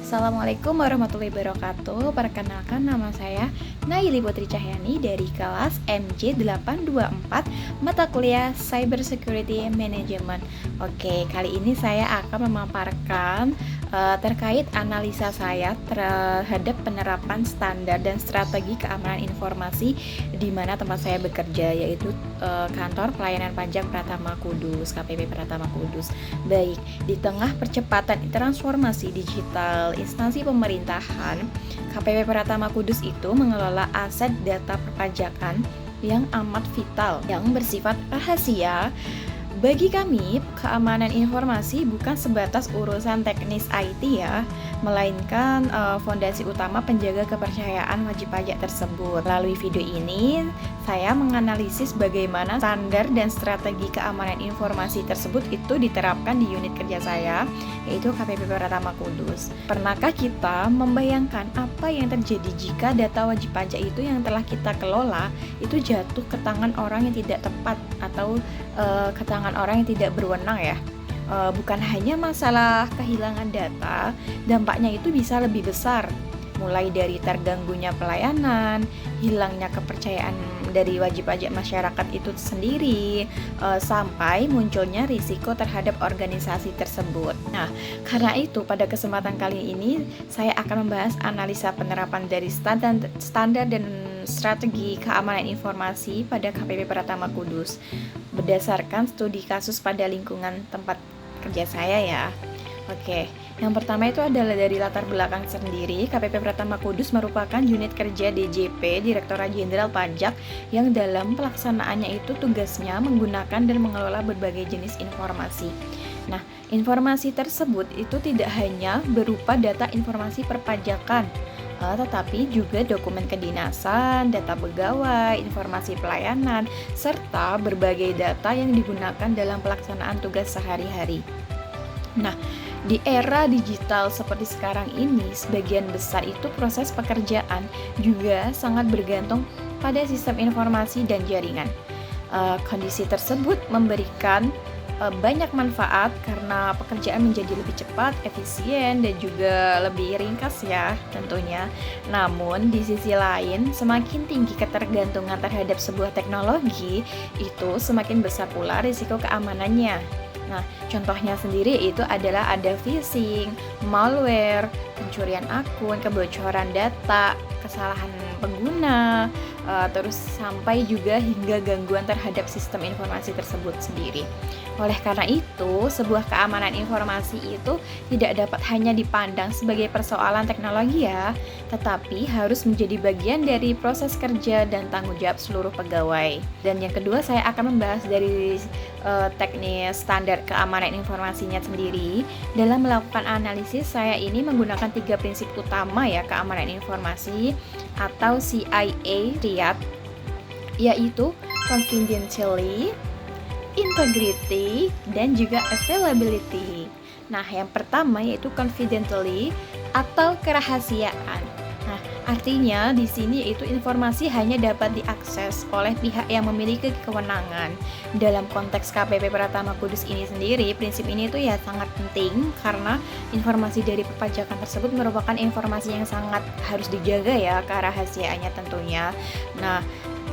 Assalamualaikum warahmatullahi wabarakatuh. Perkenalkan, nama saya Naili Putri Cahyani dari kelas MJ824 mata kuliah Cyber Security Management. Oke, kali ini saya akan memaparkan terkait analisa saya terhadap penerapan standar dan strategi keamanan informasi di mana tempat saya bekerja, yaitu Kantor Pelayanan Pajak Pratama Kudus, KPP Pratama Kudus. Baik, di tengah percepatan transformasi digital instansi pemerintahan, KPP Pratama Kudus itu mengelola aset data perpajakan yang amat vital, yang bersifat rahasia. Bagi kami, keamanan informasi bukan sebatas urusan teknis IT ya, melainkan fondasi utama penjaga kepercayaan wajib pajak tersebut. Melalui video ini, saya menganalisis bagaimana standar dan strategi keamanan informasi tersebut itu diterapkan di unit kerja saya, yaitu KPP Pratama Kudus. Pernahkah kita membayangkan apa yang terjadi jika data wajib pajak itu yang telah kita kelola itu jatuh ke tangan orang yang tidak tepat atau ke tangan orang yang tidak berwenang ya? Bukan hanya masalah kehilangan data, dampaknya itu bisa lebih besar, mulai dari terganggunya pelayanan, hilangnya kepercayaan dari wajib pajak masyarakat itu sendiri, sampai munculnya risiko terhadap organisasi tersebut. Nah, karena itu pada kesempatan kali ini saya akan membahas analisa penerapan dari standar dan strategi keamanan informasi pada KPP Pratama Kudus berdasarkan studi kasus pada lingkungan tempat kerja saya ya. Oke, yang pertama itu adalah dari latar belakang sendiri. KPP Pratama Kudus merupakan unit kerja DJP, Direktorat Jenderal Pajak, yang dalam pelaksanaannya itu tugasnya menggunakan dan mengelola berbagai jenis informasi. Nah, informasi tersebut itu tidak hanya berupa data informasi perpajakan, tetapi juga dokumen kedinasan, data pegawai, informasi pelayanan, serta berbagai data yang digunakan dalam pelaksanaan tugas sehari-hari. Nah, di era digital seperti sekarang ini, sebagian besar itu proses pekerjaan juga sangat bergantung pada sistem informasi dan jaringan. Kondisi tersebut memberikan banyak manfaat karena pekerjaan menjadi lebih cepat, efisien, dan juga lebih ringkas ya tentunya. Namun di sisi lain, semakin tinggi ketergantungan terhadap sebuah teknologi, itu semakin besar pula risiko keamanannya. Nah, contohnya sendiri itu adalah ada phishing, malware, pencurian akun, kebocoran data, kesalahan pengguna, terus sampai juga hingga gangguan terhadap sistem informasi tersebut sendiri. Oleh karena itu, sebuah keamanan informasi itu tidak dapat hanya dipandang sebagai persoalan teknologi ya, tetapi harus menjadi bagian dari proses kerja dan tanggung jawab seluruh pegawai. Dan yang kedua, saya akan membahas dari teknis standar keamanan informasinya sendiri. Dalam melakukan analisis, saya ini menggunakan 3 prinsip utama ya keamanan informasi atau CIA RIAD, yaitu confidentiality, integrity, dan juga availability. Nah, yang pertama yaitu confidentiality atau kerahasiaan. Nah, artinya di sini yaitu informasi hanya dapat diakses oleh pihak yang memiliki kewenangan. Dalam konteks KPP Pratama Kudus ini sendiri, prinsip ini itu ya sangat penting karena informasi dari perpajakan tersebut merupakan informasi yang sangat harus dijaga ya kerahasiaannya tentunya. Nah,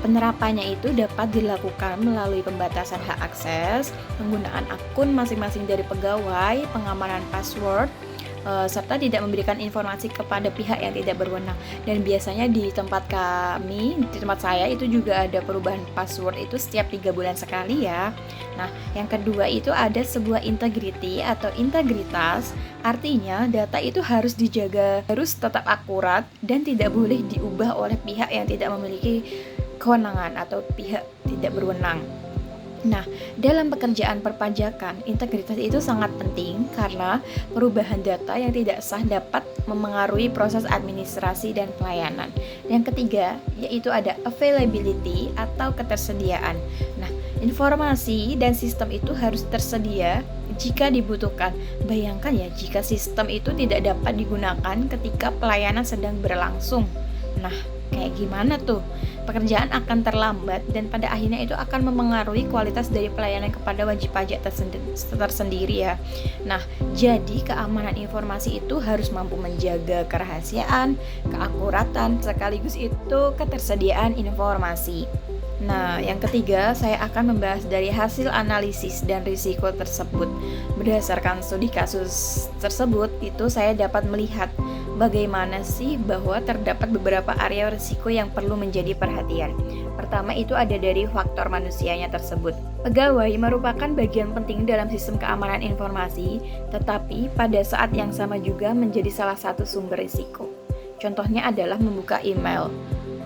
penerapannya itu dapat dilakukan melalui pembatasan hak akses, penggunaan akun masing-masing dari pegawai, pengamanan password, serta tidak memberikan informasi kepada pihak yang tidak berwenang. Dan biasanya di tempat saya itu juga ada perubahan password itu setiap 3 bulan sekali ya. Nah, yang kedua itu ada sebuah integrity atau integritas, artinya data itu harus dijaga, harus tetap akurat dan tidak boleh diubah oleh pihak yang tidak memiliki kewenangan atau pihak tidak berwenang. Nah, dalam pekerjaan perpajakan, integritas itu sangat penting karena perubahan data yang tidak sah dapat memengaruhi proses administrasi dan pelayanan. Yang ketiga, yaitu ada availability atau ketersediaan. Nah, informasi dan sistem itu harus tersedia jika dibutuhkan. Bayangkan ya, jika sistem itu tidak dapat digunakan ketika pelayanan sedang berlangsung. Nah, kayak gimana tuh? pekerjaan akan terlambat dan pada akhirnya itu akan memengaruhi kualitas dari pelayanan kepada wajib pajak tersendiri ya. Nah, jadi keamanan informasi itu harus mampu menjaga kerahasiaan, keakuratan, sekaligus itu ketersediaan informasi. Nah, yang ketiga, saya akan membahas dari hasil analisis dan risiko tersebut. Berdasarkan studi kasus tersebut, itu saya dapat melihat bagaimana sih bahwa terdapat beberapa area risiko yang perlu menjadi perhatian. Pertama itu ada dari faktor manusianya tersebut. Pegawai merupakan bagian penting dalam sistem keamanan informasi, tetapi pada saat yang sama juga menjadi salah satu sumber risiko. Contohnya adalah membuka email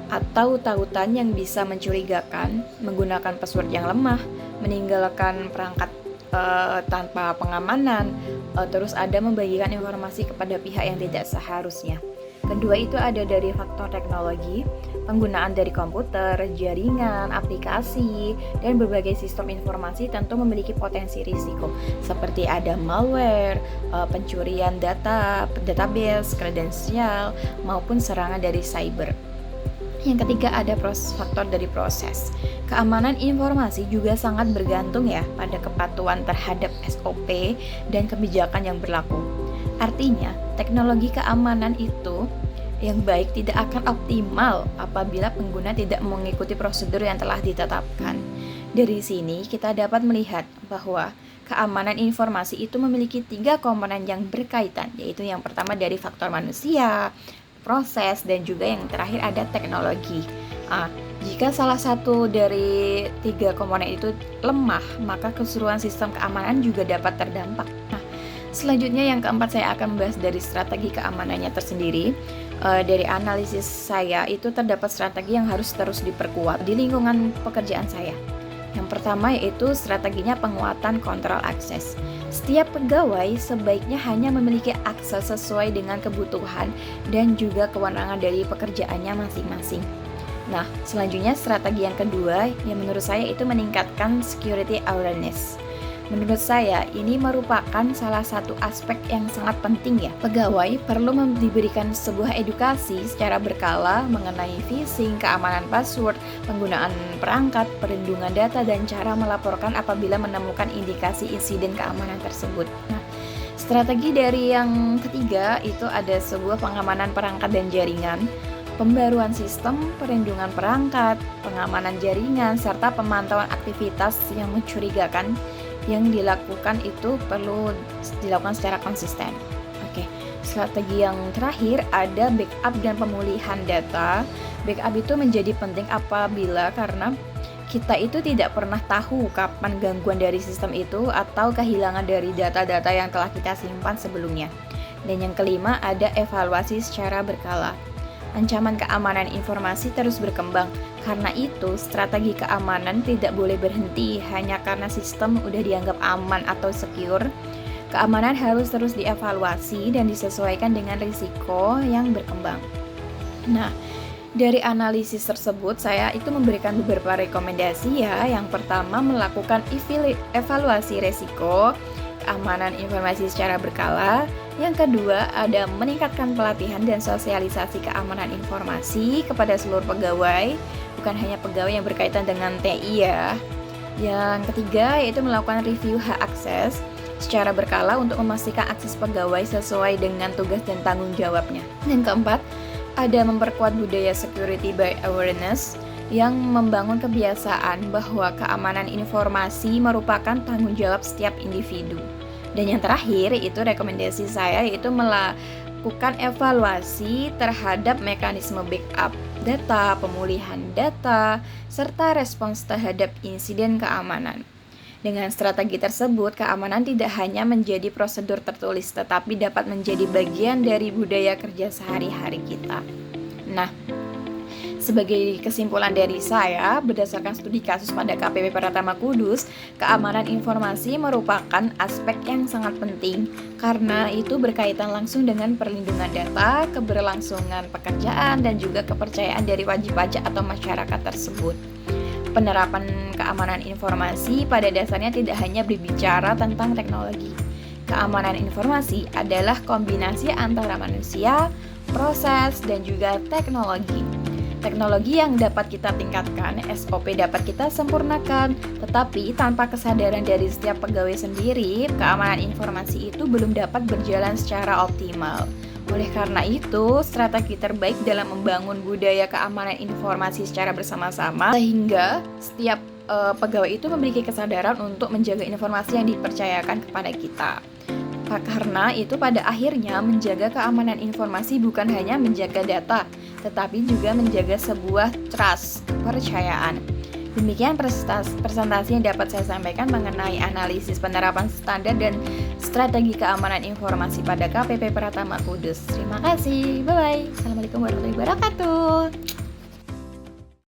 atau tautan yang bisa mencurigakan, menggunakan password yang lemah, meninggalkan perangkat tanpa pengamanan, terus ada membagikan informasi kepada pihak yang tidak seharusnya. Kedua itu ada dari faktor teknologi, penggunaan dari komputer, jaringan, aplikasi, dan berbagai sistem informasi tentu memiliki potensi risiko, seperti ada malware, pencurian data, database, kredensial, maupun serangan dari cyber. Yang ketiga ada faktor dari proses. Keamanan informasi juga sangat bergantung ya pada kepatuhan terhadap SOP dan kebijakan yang berlaku. Artinya, teknologi keamanan itu yang baik tidak akan optimal apabila pengguna tidak mengikuti prosedur yang telah ditetapkan. Dari sini kita dapat melihat bahwa keamanan informasi itu memiliki 3 komponen yang berkaitan, yaitu yang pertama dari faktor manusia, proses, dan juga yang terakhir ada teknologi. Jika salah satu dari 3 komponen itu lemah, maka keseluruhan sistem keamanan juga dapat terdampak. Selanjutnya yang keempat saya akan membahas dari strategi keamanannya tersendiri. Dari analisis saya itu terdapat strategi yang harus terus diperkuat di lingkungan pekerjaan saya. Yang pertama yaitu strateginya penguatan kontrol akses. Setiap pegawai sebaiknya hanya memiliki akses sesuai dengan kebutuhan dan juga kewenangan dari pekerjaannya masing-masing. Nah, selanjutnya strategi yang kedua yang menurut saya itu meningkatkan security awareness. Menurut saya, ini merupakan salah satu aspek yang sangat penting ya. Pegawai perlu diberikan sebuah edukasi secara berkala mengenai phishing, keamanan password, penggunaan perangkat, perlindungan data, dan cara melaporkan apabila menemukan indikasi insiden keamanan tersebut. Nah, strategi dari yang ketiga itu ada sebuah pengamanan perangkat dan jaringan, pembaruan sistem, perlindungan perangkat, pengamanan jaringan, serta pemantauan aktivitas yang mencurigakan yang dilakukan itu perlu dilakukan secara konsisten. Oke, strategi yang terakhir ada backup dan pemulihan data. Backup itu menjadi penting apabila karena kita itu tidak pernah tahu kapan gangguan dari sistem itu atau kehilangan dari data-data yang telah kita simpan sebelumnya. Dan yang kelima ada evaluasi secara berkala. Ancaman keamanan informasi terus berkembang. Karena itu, strategi keamanan tidak boleh berhenti hanya karena sistem udah dianggap aman atau secure. Keamanan harus terus dievaluasi dan disesuaikan dengan risiko yang berkembang. Nah, dari analisis tersebut, saya itu memberikan beberapa rekomendasi ya. Yang pertama, melakukan evaluasi risiko keamanan informasi secara berkala. Yang kedua, ada meningkatkan pelatihan dan sosialisasi keamanan informasi kepada seluruh pegawai, bukan hanya pegawai yang berkaitan dengan TI ya. Yang ketiga, yaitu melakukan review hak akses secara berkala untuk memastikan akses pegawai sesuai dengan tugas dan tanggung jawabnya. Yang keempat, ada memperkuat budaya security by awareness yang membangun kebiasaan bahwa keamanan informasi merupakan tanggung jawab setiap individu. Dan yang terakhir itu rekomendasi saya yaitu melakukan evaluasi terhadap mekanisme backup data, pemulihan data, serta respons terhadap insiden keamanan. Dengan strategi tersebut, keamanan tidak hanya menjadi prosedur tertulis tetapi dapat menjadi bagian dari budaya kerja sehari-hari kita. Nah, sebagai kesimpulan dari saya, berdasarkan studi kasus pada KPP Pratama Kudus, keamanan informasi merupakan aspek yang sangat penting karena itu berkaitan langsung dengan perlindungan data, keberlangsungan pekerjaan, dan juga kepercayaan dari wajib pajak atau masyarakat tersebut. Penerapan keamanan informasi pada dasarnya tidak hanya berbicara tentang teknologi. Keamanan informasi adalah kombinasi antara manusia, proses, dan juga teknologi. Teknologi yang dapat kita tingkatkan, SOP dapat kita sempurnakan, tetapi tanpa kesadaran dari setiap pegawai sendiri, keamanan informasi itu belum dapat berjalan secara optimal. Oleh karena itu, strategi terbaik dalam membangun budaya keamanan informasi secara bersama-sama, sehingga setiap pegawai itu memiliki kesadaran untuk menjaga informasi yang dipercayakan kepada kita. Karena itu pada akhirnya menjaga keamanan informasi bukan hanya menjaga data, tetapi juga menjaga sebuah trust, kepercayaan. Demikian presentasi yang dapat saya sampaikan mengenai analisis penerapan standar dan strategi keamanan informasi pada KPP Pratama Kudus. Terima kasih, bye-bye. Assalamualaikum warahmatullahi wabarakatuh.